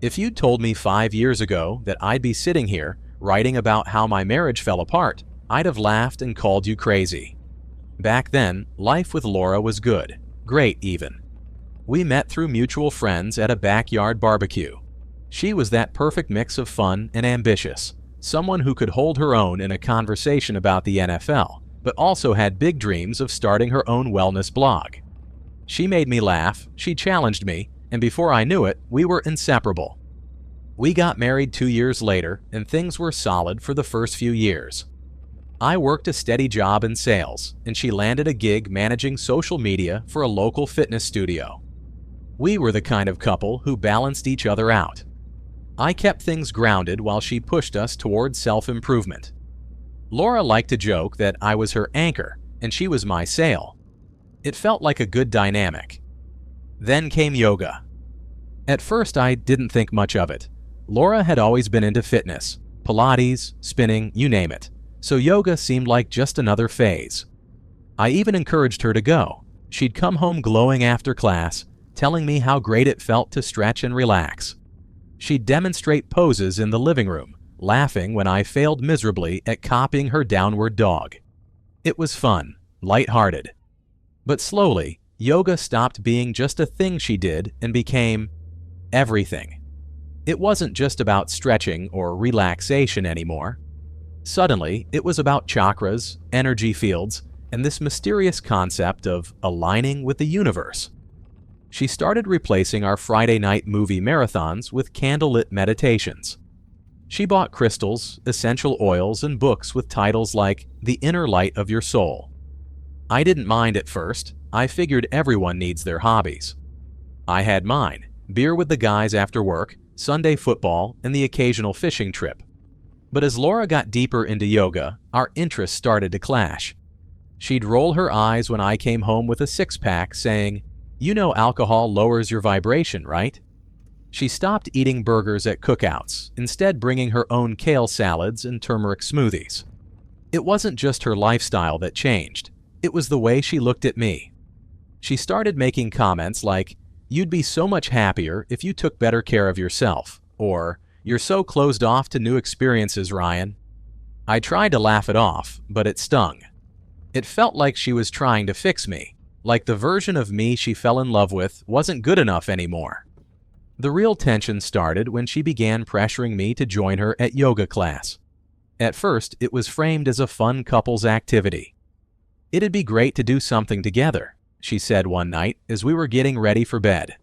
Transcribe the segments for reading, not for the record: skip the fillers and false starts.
If you'd told me 5 years ago that I'd be sitting here writing about how my marriage fell apart, I'd have laughed and called you crazy. Back then, life with Laura was good, great even. We met through mutual friends at a backyard barbecue. She was that perfect mix of fun and ambitious, someone who could hold her own in a conversation about the NFL, but also had big dreams of starting her own wellness blog. She made me laugh, she challenged me, and before I knew it, we were inseparable. We got married 2 years later, and things were solid for the first few years. I worked a steady job in sales, and she landed a gig managing social media for a local fitness studio. We were the kind of couple who balanced each other out. I kept things grounded while she pushed us toward self-improvement. Laura liked to joke that I was her anchor, and she was my sail. It felt like a good dynamic. Then came yoga. At first, I didn't think much of it. Laura had always been into fitness, Pilates, spinning, you name it, so yoga seemed like just another phase. I even encouraged her to go. She'd come home glowing after class, telling me how great it felt to stretch and relax. She'd demonstrate poses in the living room, laughing when I failed miserably at copying her downward dog. It was fun, lighthearted. But slowly, yoga stopped being just a thing she did and became everything. It wasn't just about stretching or relaxation anymore. Suddenly, it was about chakras, energy fields, and this mysterious concept of aligning with the universe. She started replacing our Friday night movie marathons with candlelit meditations. She bought crystals, essential oils, and books with titles like The Inner Light of Your Soul. I didn't mind at first. I figured everyone needs their hobbies. I had mine, beer with the guys after work, Sunday football, and the occasional fishing trip. But as Laura got deeper into yoga, our interests started to clash. She'd roll her eyes when I came home with a six-pack saying, "You know alcohol lowers your vibration, right?" She stopped eating burgers at cookouts, instead bringing her own kale salads and turmeric smoothies. It wasn't just her lifestyle that changed. It was the way she looked at me. She started making comments like, "You'd be so much happier if you took better care of yourself," or, "You're so closed off to new experiences, Ryan." I tried to laugh it off, but it stung. It felt like she was trying to fix me, like the version of me she fell in love with wasn't good enough anymore. The real tension started when she began pressuring me to join her at yoga class. At first, it was framed as a fun couples activity. "It'd be great to do something together," she said one night as we were getting ready for bed.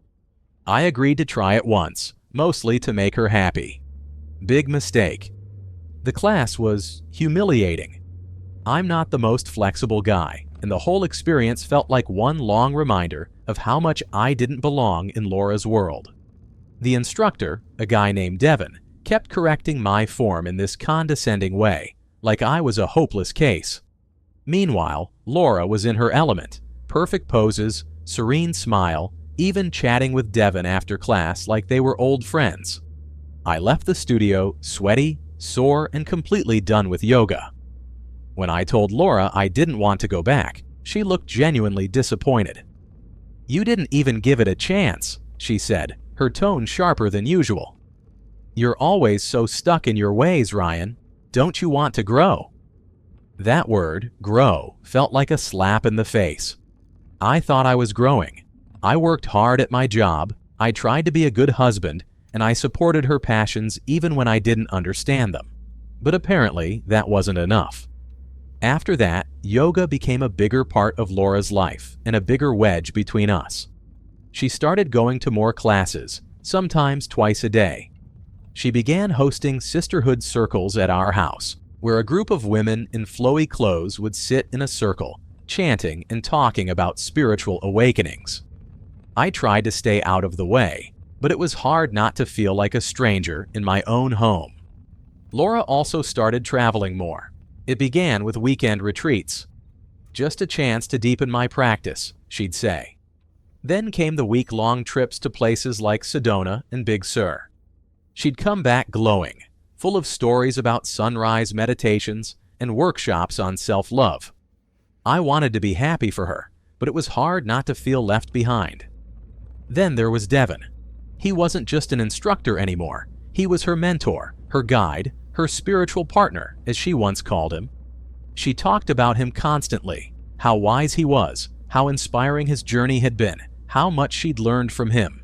I agreed to try it once, mostly to make her happy. Big mistake. The class was humiliating. I'm not the most flexible guy, and the whole experience felt like one long reminder of how much I didn't belong in Laura's world. The instructor, a guy named Devin, kept correcting my form in this condescending way, like I was a hopeless case. Meanwhile, Laura was in her element, perfect poses, serene smile, even chatting with Devin after class like they were old friends. I left the studio sweaty, sore, and completely done with yoga. When I told Laura I didn't want to go back, she looked genuinely disappointed. "You didn't even give it a chance," she said, her tone sharper than usual. "You're always so stuck in your ways, Ryan. Don't you want to grow?" That word, grow, felt like a slap in the face. I thought I was growing. I worked hard at my job, I tried to be a good husband, and I supported her passions even when I didn't understand them. But apparently, that wasn't enough. After that, yoga became a bigger part of Laura's life and a bigger wedge between us. She started going to more classes, sometimes twice a day. She began hosting sisterhood circles at our house, where a group of women in flowy clothes would sit in a circle, chanting and talking about spiritual awakenings. I tried to stay out of the way, but it was hard not to feel like a stranger in my own home. Laura also started traveling more. It began with weekend retreats. "Just a chance to deepen my practice," she'd say. Then came the week-long trips to places like Sedona and Big Sur. She'd come back glowing, full of stories about sunrise meditations and workshops on self-love. I wanted to be happy for her, but it was hard not to feel left behind. Then there was Devin. He wasn't just an instructor anymore. He was her mentor, her guide, her spiritual partner, as she once called him. She talked about him constantly, how wise he was, how inspiring his journey had been, how much she'd learned from him.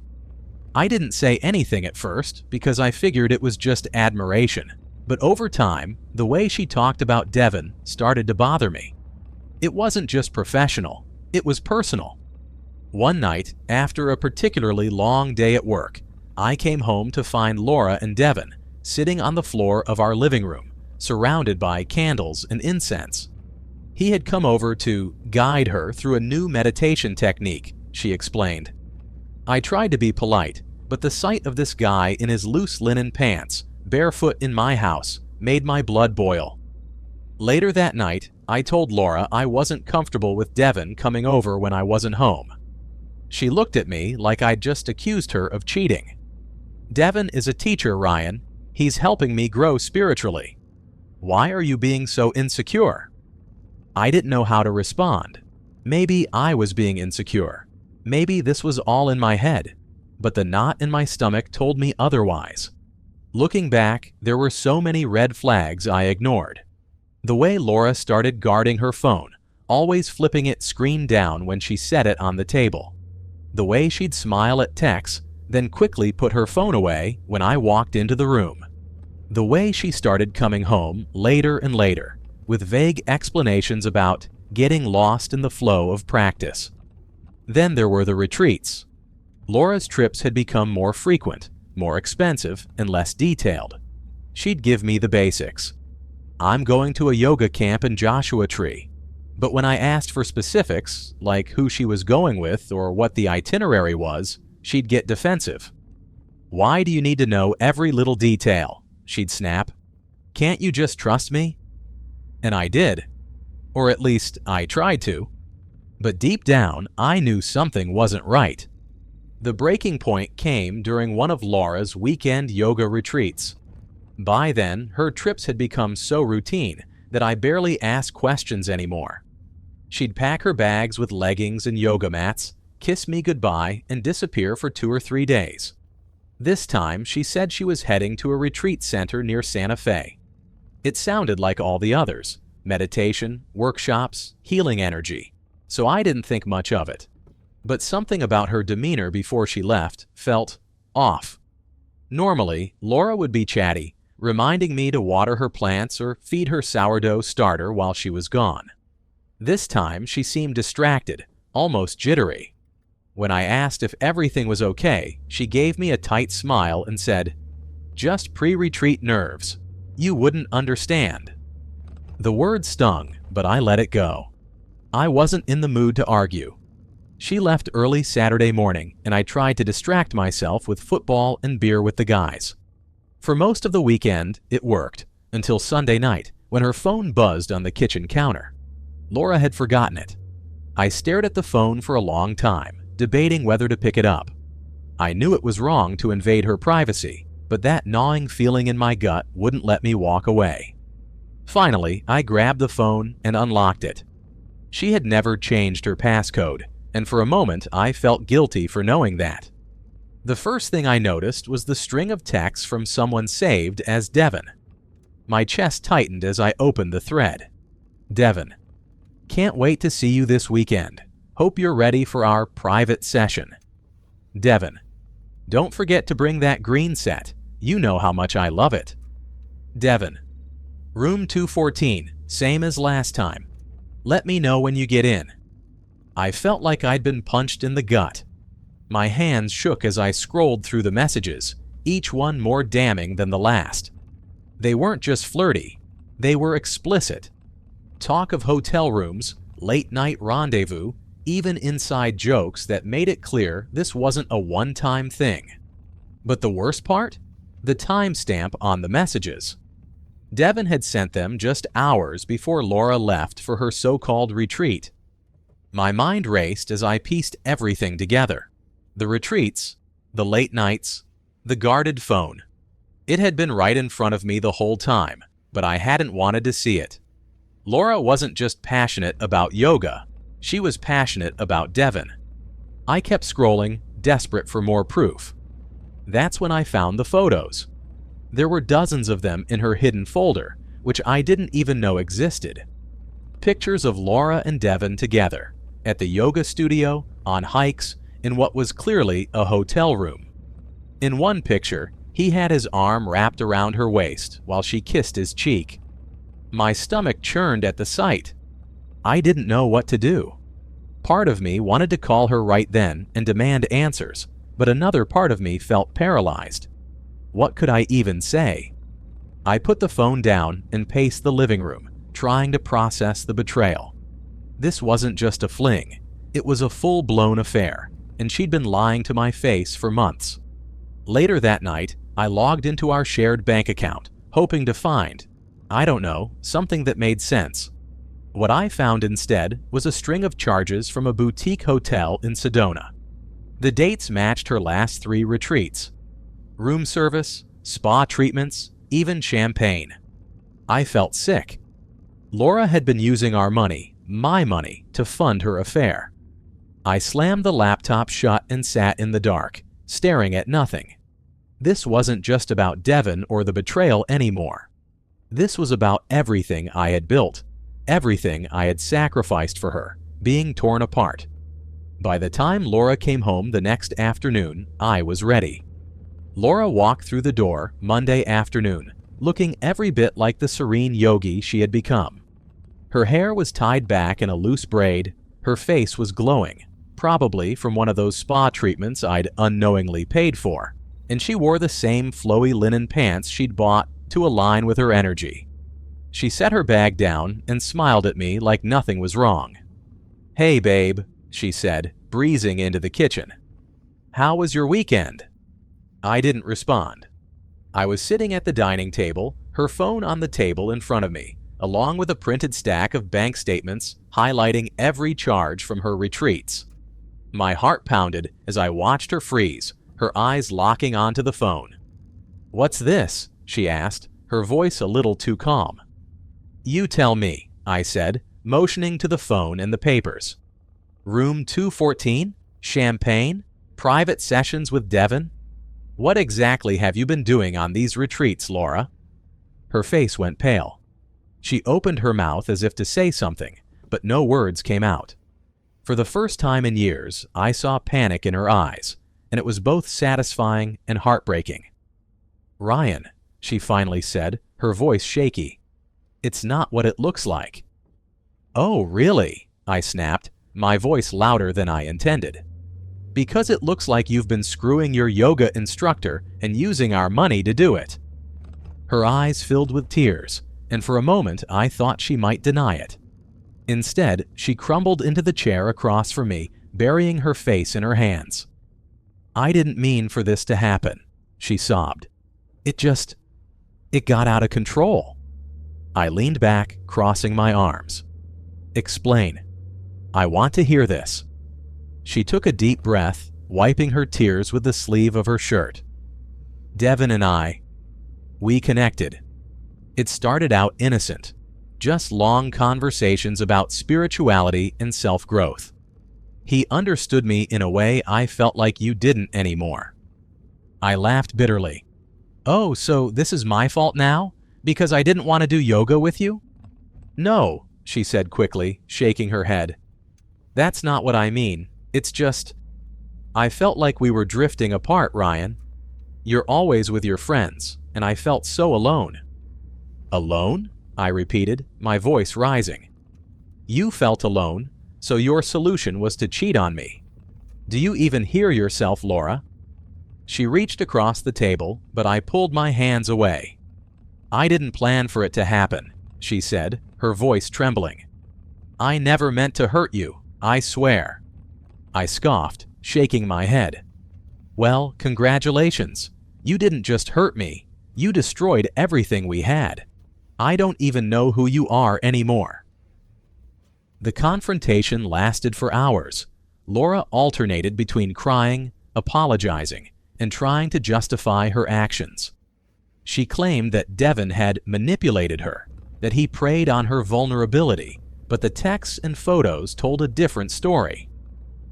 I didn't say anything at first because I figured it was just admiration, but over time, the way she talked about Devin started to bother me. It wasn't just professional, it was personal. One night, after a particularly long day at work, I came home to find Laura and Devin sitting on the floor of our living room, surrounded by candles and incense. He had come over to guide her through a new meditation technique, she explained. I tried to be polite, but the sight of this guy in his loose linen pants, barefoot in my house, made my blood boil. Later that night, I told Laura I wasn't comfortable with Devin coming over when I wasn't home. She looked at me like I'd just accused her of cheating. Devin is a teacher, Ryan. He's helping me grow spiritually. Why are you being so insecure? I didn't know how to respond. Maybe I was being insecure. Maybe this was all in my head. But the knot in my stomach told me otherwise. Looking back, there were so many red flags I ignored. The way Laura started guarding her phone, always flipping it screen down when she set it on the table. The way she'd smile at texts, then quickly put her phone away when I walked into the room. The way she started coming home later and later, with vague explanations about getting lost in the flow of practice. Then there were the retreats. Laura's trips had become more frequent, more expensive, and less detailed. She'd give me the basics. I'm going to a yoga camp in Joshua Tree. But when I asked for specifics, like who she was going with or what the itinerary was, she'd get defensive. Why do you need to know every little detail? She'd snap. Can't you just trust me? And I did. Or at least I tried to. But deep down, I knew something wasn't right. The breaking point came during one of Laura's weekend yoga retreats. By then, her trips had become so routine that I barely asked questions anymore. She'd pack her bags with leggings and yoga mats, kiss me goodbye, and disappear for 2 or 3 days. This time, she said she was heading to a retreat center near Santa Fe. It sounded like all the others: meditation, workshops, healing energy, so I didn't think much of it. But something about her demeanor before she left felt off. Normally, Laura would be chatty, reminding me to water her plants or feed her sourdough starter while she was gone. This time, she seemed distracted, almost jittery. When I asked if everything was okay, she gave me a tight smile and said, "Just pre-retreat nerves. You wouldn't understand." The word stung, but I let it go. I wasn't in the mood to argue. She left early Saturday morning, and I tried to distract myself with football and beer with the guys. For most of the weekend, it worked, until Sunday night, when her phone buzzed on the kitchen counter. Laura had forgotten it. I stared at the phone for a long time, debating whether to pick it up. I knew it was wrong to invade her privacy, but that gnawing feeling in my gut wouldn't let me walk away. Finally, I grabbed the phone and unlocked it. She had never changed her passcode, and for a moment I felt guilty for knowing that. The first thing I noticed was the string of texts from someone saved as Devin. My chest tightened as I opened the thread. Devin: "Can't wait to see you this weekend. Hope you're ready for our private session." Devin: "Don't forget to bring that green set. You know how much I love it." Devin: "Room 214, same as last time. Let me know when you get in." I felt like I'd been punched in the gut. My hands shook as I scrolled through the messages, each one more damning than the last. They weren't just flirty, they were explicit. Talk of hotel rooms, late-night rendezvous, even inside jokes that made it clear this wasn't a one-time thing. But the worst part? The timestamp on the messages. Devin had sent them just hours before Laura left for her so-called retreat. My mind raced as I pieced everything together. The retreats, the late nights, the guarded phone. It had been right in front of me the whole time, but I hadn't wanted to see it. Laura wasn't just passionate about yoga, she was passionate about Devin. I kept scrolling, desperate for more proof. That's when I found the photos. There were dozens of them in her hidden folder, which I didn't even know existed. Pictures of Laura and Devin together, at the yoga studio, on hikes, in what was clearly a hotel room. In one picture, he had his arm wrapped around her waist while she kissed his cheek. My stomach churned at the sight. I didn't know what to do. Part of me wanted to call her right then and demand answers, but another part of me felt paralyzed. What could I even say? I put the phone down and paced the living room, trying to process the betrayal. This wasn't just a fling. It was a full-blown affair, and she'd been lying to my face for months. Later that night, I logged into our shared bank account, hoping to find, I don't know, something that made sense. What I found instead was a string of charges from a boutique hotel in Sedona. The dates matched her last 3 retreats. Room service, spa treatments, even champagne. I felt sick. Laura had been using our money, my money, to fund her affair. I slammed the laptop shut and sat in the dark, staring at nothing. This wasn't just about Devin or the betrayal anymore. This was about everything I had built, everything I had sacrificed for her, being torn apart. By the time Laura came home the next afternoon, I was ready. Laura walked through the door Monday afternoon, looking every bit like the serene yogi she had become. Her hair was tied back in a loose braid, her face was glowing, probably from one of those spa treatments I'd unknowingly paid for, and she wore the same flowy linen pants she'd bought to align with her energy. She set her bag down and smiled at me like nothing was wrong. "Hey, babe," she said, breezing into the kitchen. "How was your weekend?" I didn't respond. I was sitting at the dining table, her phone on the table in front of me, along with a printed stack of bank statements highlighting every charge from her retreats. My heart pounded as I watched her freeze, her eyes locking onto the phone. "What's this?" she asked, her voice a little too calm. "You tell me," I said, motioning to the phone and the papers. "Room 214? Champagne? Private sessions with Devin? What exactly have you been doing on these retreats, Laura?" Her face went pale. She opened her mouth as if to say something, but no words came out. For the first time in years, I saw panic in her eyes, and it was both satisfying and heartbreaking. "Ryan," she finally said, her voice shaky, "it's not what it looks like." "Oh, really?" I snapped, my voice louder than I intended. "Because it looks like you've been screwing your yoga instructor and using our money to do it." Her eyes filled with tears, and for a moment I thought she might deny it. Instead, she crumbled into the chair across from me, burying her face in her hands. "I didn't mean for this to happen," she sobbed. It got out of control." I leaned back, crossing my arms. "Explain. I want to hear this." She took a deep breath, wiping her tears with the sleeve of her shirt. "Devin and we connected. It started out innocent, just long conversations about spirituality and self-growth. He understood me in a way I felt like you didn't anymore." I laughed bitterly. "Oh, so this is my fault now? Because I didn't want to do yoga with you?" "No," she said quickly, shaking her head. "That's not what I mean. It's just, I felt like we were drifting apart, Ryan. You're always with your friends, and I felt so alone." "Alone?" I repeated, my voice rising. "You felt alone, so your solution was to cheat on me. Do you even hear yourself, Laura?" She reached across the table, but I pulled my hands away. "I didn't plan for it to happen," she said, her voice trembling. "I never meant to hurt you, I swear." I scoffed, shaking my head. "Well, congratulations. You didn't just hurt me, you destroyed everything we had. I don't even know who you are anymore." The confrontation lasted for hours. Laura alternated between crying, apologizing, and trying to justify her actions. She claimed that Devin had manipulated her, that he preyed on her vulnerability, but the texts and photos told a different story.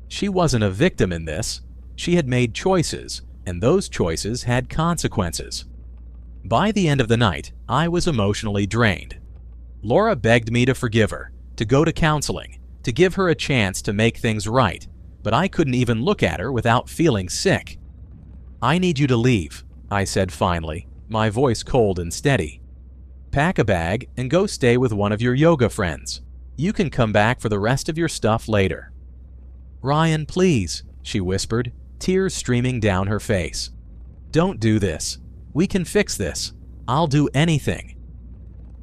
She wasn't a victim in this. She had made choices, and those choices had consequences. By the end of the night, I was emotionally drained. Laura begged me to forgive her, to go to counseling, to give her a chance to make things right, but I couldn't even look at her without feeling sick. "I need you to leave," I said finally, my voice cold and steady. "Pack a bag and go stay with one of your yoga friends. You can come back for the rest of your stuff later." "Ryan, please," she whispered, tears streaming down her face. "Don't do this. We can fix this. I'll do anything."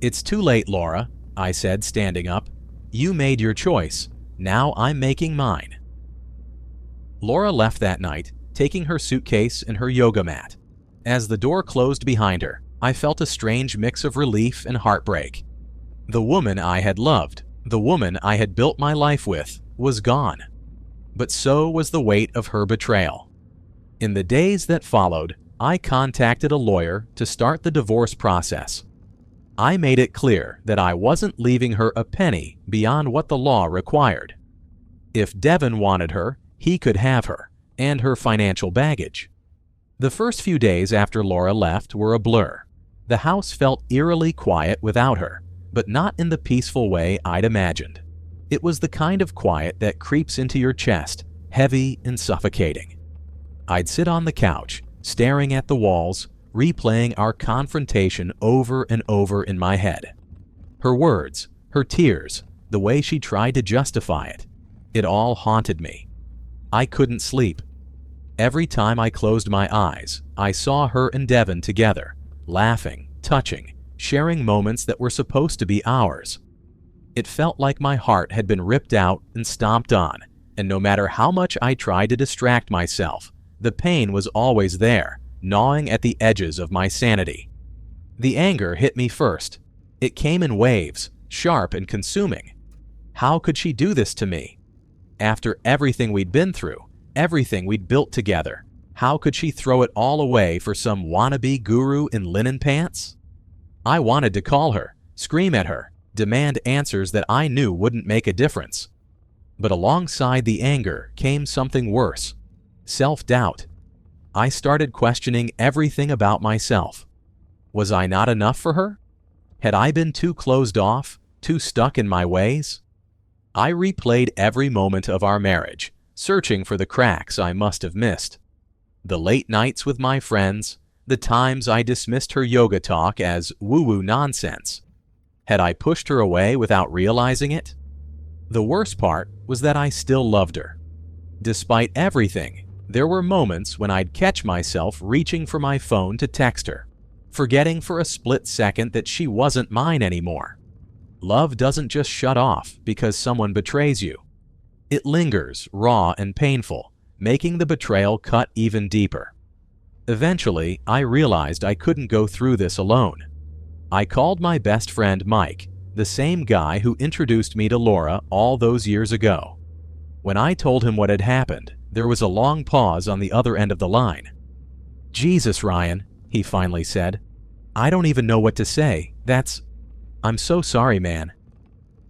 "It's too late, Laura," I said, standing up. "You made your choice. Now I'm making mine." Laura left that night, taking her suitcase and her yoga mat. As the door closed behind her, I felt a strange mix of relief and heartbreak. The woman I had loved, the woman I had built my life with, was gone. But so was the weight of her betrayal. In the days that followed, I contacted a lawyer to start the divorce process. I made it clear that I wasn't leaving her a penny beyond what the law required. If Devin wanted her, he could have her, and her financial baggage. The first few days after Laura left were a blur. The house felt eerily quiet without her, but not in the peaceful way I'd imagined. It was the kind of quiet that creeps into your chest, heavy and suffocating. I'd sit on the couch, staring at the walls, replaying our confrontation over and over in my head. Her words, her tears, the way she tried to justify it, it all haunted me. I couldn't sleep. Every time I closed my eyes, I saw her and Devin together, laughing, touching, sharing moments that were supposed to be ours. It felt like my heart had been ripped out and stomped on, and no matter how much I tried to distract myself, the pain was always there, gnawing at the edges of my sanity. The anger hit me first. It came in waves, sharp and consuming. How could she do this to me? After everything we'd been through, everything we'd built together, how could she throw it all away for some wannabe guru in linen pants? I wanted to call her, scream at her, demand answers that I knew wouldn't make a difference. But alongside the anger came something worse: self-doubt. I started questioning everything about myself. Was I not enough for her? Had I been too closed off, too stuck in my ways? I replayed every moment of our marriage, searching for the cracks I must have missed. The late nights with my friends, the times I dismissed her yoga talk as woo-woo nonsense. Had I pushed her away without realizing it? The worst part was that I still loved her. Despite everything, there were moments when I'd catch myself reaching for my phone to text her, forgetting for a split second that she wasn't mine anymore. Love doesn't just shut off because someone betrays you. It lingers, raw and painful, making the betrayal cut even deeper. Eventually, I realized I couldn't go through this alone. I called my best friend Mike, the same guy who introduced me to Laura all those years ago. When I told him what had happened, there was a long pause on the other end of the line. "Jesus, Ryan," he finally said. "I don't even know what to say. I'm so sorry, man."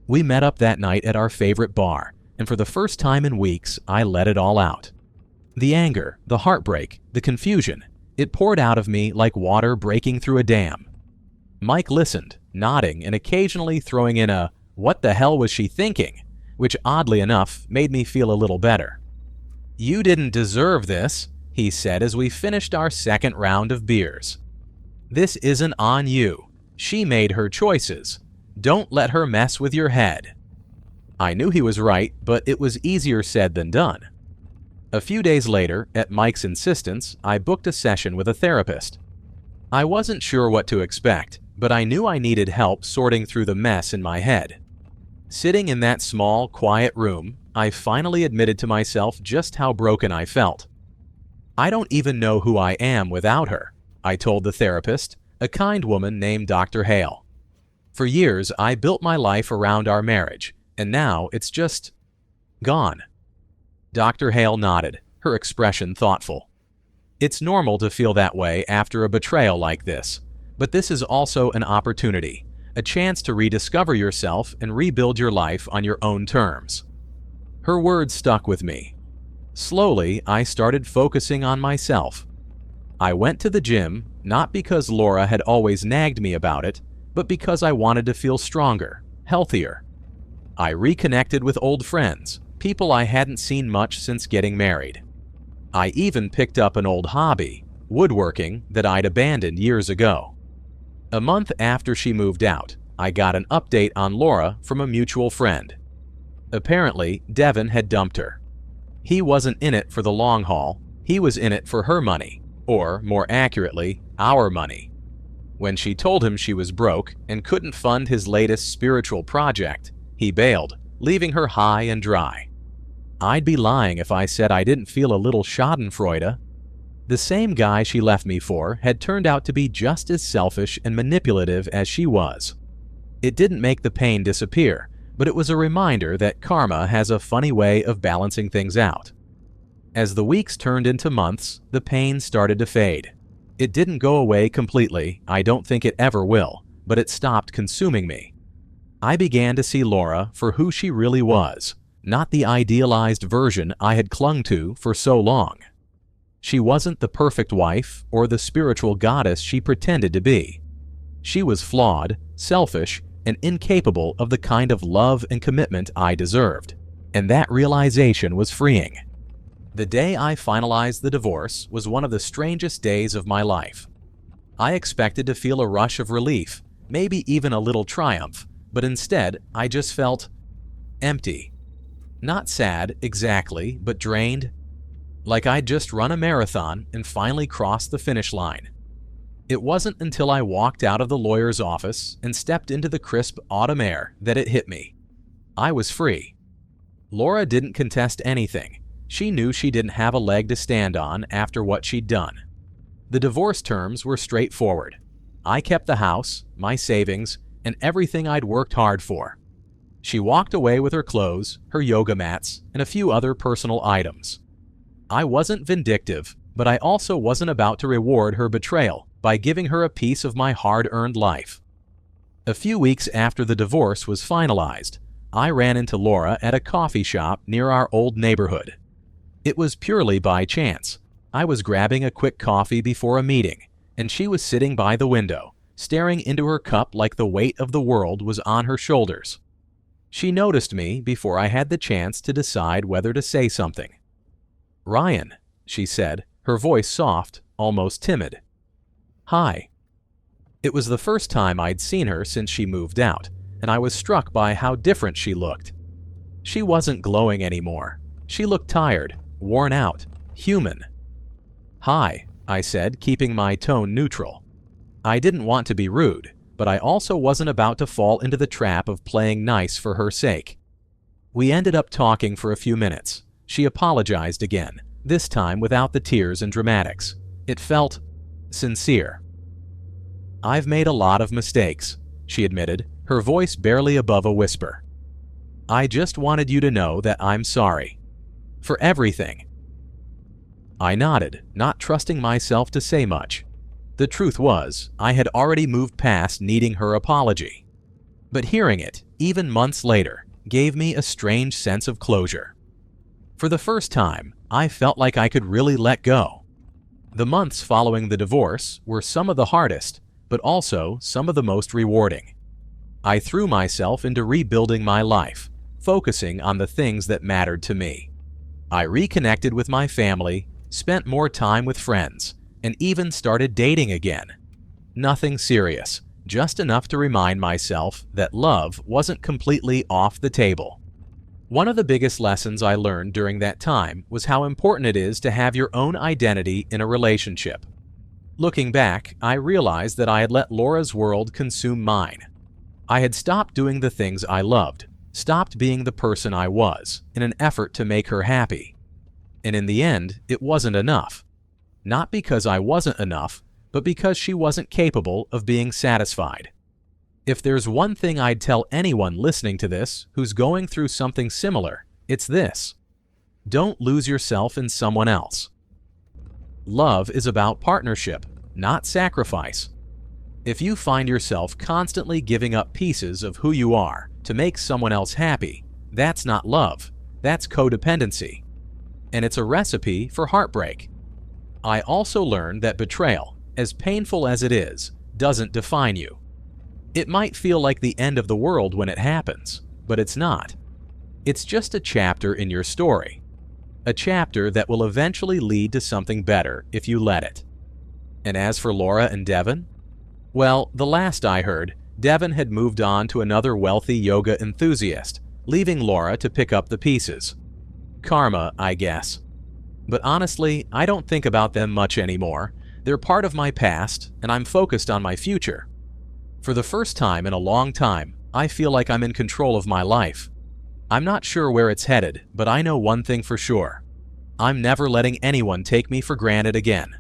We met up that night at our favorite bar, and for the first time in weeks, I let it all out. The anger, the heartbreak, the confusion, it poured out of me like water breaking through a dam. Mike listened, nodding and occasionally throwing in a "what the hell was she thinking?" which oddly enough made me feel a little better. "You didn't deserve this," he said as we finished our second round of beers. "This isn't on you. She made her choices. Don't let her mess with your head." I knew he was right, but it was easier said than done. A few days later, at Mike's insistence, I booked a session with a therapist. I wasn't sure what to expect, but I knew I needed help sorting through the mess in my head. Sitting in that small, quiet room, I finally admitted to myself just how broken I felt. "I don't even know who I am without her," I told the therapist, a kind woman named Dr. Hale. "For years, I built my life around our marriage, and now it's just gone." Dr. Hale nodded, her expression thoughtful. "It's normal to feel that way after a betrayal like this, but this is also an opportunity, a chance to rediscover yourself and rebuild your life on your own terms." Her words stuck with me. Slowly, I started focusing on myself, I went to the gym not because Laura had always nagged me about it, but because I wanted to feel stronger, healthier. I reconnected with old friends, people I hadn't seen much since getting married. I even picked up an old hobby, woodworking, that I'd abandoned years ago. A month after she moved out, I got an update on Laura from a mutual friend. Apparently, Devin had dumped her. He wasn't in it for the long haul, he was in it for her money, or more accurately, our money. When she told him she was broke and couldn't fund his latest spiritual project, he bailed, leaving her high and dry. I'd be lying if I said I didn't feel a little schadenfreude. The same guy she left me for had turned out to be just as selfish and manipulative as she was. It didn't make the pain disappear, but it was a reminder that karma has a funny way of balancing things out. As the weeks turned into months, the pain started to fade. It didn't go away completely, I don't think it ever will, but it stopped consuming me. I began to see Laura for who she really was, not the idealized version I had clung to for so long. She wasn't the perfect wife or the spiritual goddess she pretended to be. She was flawed, selfish, and incapable of the kind of love and commitment I deserved, and that realization was freeing. The day I finalized the divorce was one of the strangest days of my life. I expected to feel a rush of relief, maybe even a little triumph, but instead I just felt empty. Not sad, exactly, but drained. Like I'd just run a marathon and finally crossed the finish line. It wasn't until I walked out of the lawyer's office and stepped into the crisp autumn air that it hit me. I was free. Laura didn't contest anything. She knew she didn't have a leg to stand on after what she'd done. The divorce terms were straightforward. I kept the house, my savings, and everything I'd worked hard for. She walked away with her clothes, her yoga mats, and a few other personal items. I wasn't vindictive, but I also wasn't about to reward her betrayal by giving her a piece of my hard-earned life. A few weeks after the divorce was finalized, I ran into Laura at a coffee shop near our old neighborhood. It was purely by chance. I was grabbing a quick coffee before a meeting, and she was sitting by the window, staring into her cup like the weight of the world was on her shoulders. She noticed me before I had the chance to decide whether to say something. "Ryan," she said, her voice soft, almost timid. "Hi." It was the first time I'd seen her since she moved out, and I was struck by how different she looked. She wasn't glowing anymore. She looked tired, worn out, human. "Hi," I said, keeping my tone neutral. I didn't want to be rude, but I also wasn't about to fall into the trap of playing nice for her sake. We ended up talking for a few minutes. She apologized again, this time without the tears and dramatics. It felt sincere. "I've made a lot of mistakes," she admitted, her voice barely above a whisper. "I just wanted you to know that I'm sorry. For everything." I nodded, not trusting myself to say much. The truth was, I had already moved past needing her apology. But hearing it, even months later, gave me a strange sense of closure. For the first time, I felt like I could really let go. The months following the divorce were some of the hardest, but also some of the most rewarding. I threw myself into rebuilding my life, focusing on the things that mattered to me. I reconnected with my family, spent more time with friends, and even started dating again. Nothing serious, just enough to remind myself that love wasn't completely off the table. One of the biggest lessons I learned during that time was how important it is to have your own identity in a relationship. Looking back, I realized that I had let Laura's world consume mine. I had stopped doing the things I loved, stopped being the person I was, in an effort to make her happy. And in the end, it wasn't enough. Not because I wasn't enough, but because she wasn't capable of being satisfied. If there's one thing I'd tell anyone listening to this who's going through something similar, it's this: don't lose yourself in someone else. Love is about partnership, not sacrifice. If you find yourself constantly giving up pieces of who you are to make someone else happy, that's not love, that's codependency. And it's a recipe for heartbreak. I also learned that betrayal, as painful as it is, doesn't define you. It might feel like the end of the world when it happens, but it's not. It's just a chapter in your story. A chapter that will eventually lead to something better if you let it. And as for Laura and Devin? Well, the last I heard, Devin had moved on to another wealthy yoga enthusiast, leaving Laura to pick up the pieces. Karma, I guess. But honestly, I don't think about them much anymore. They're part of my past, and I'm focused on my future. For the first time in a long time, I feel like I'm in control of my life. I'm not sure where it's headed, but I know one thing for sure. I'm never letting anyone take me for granted again.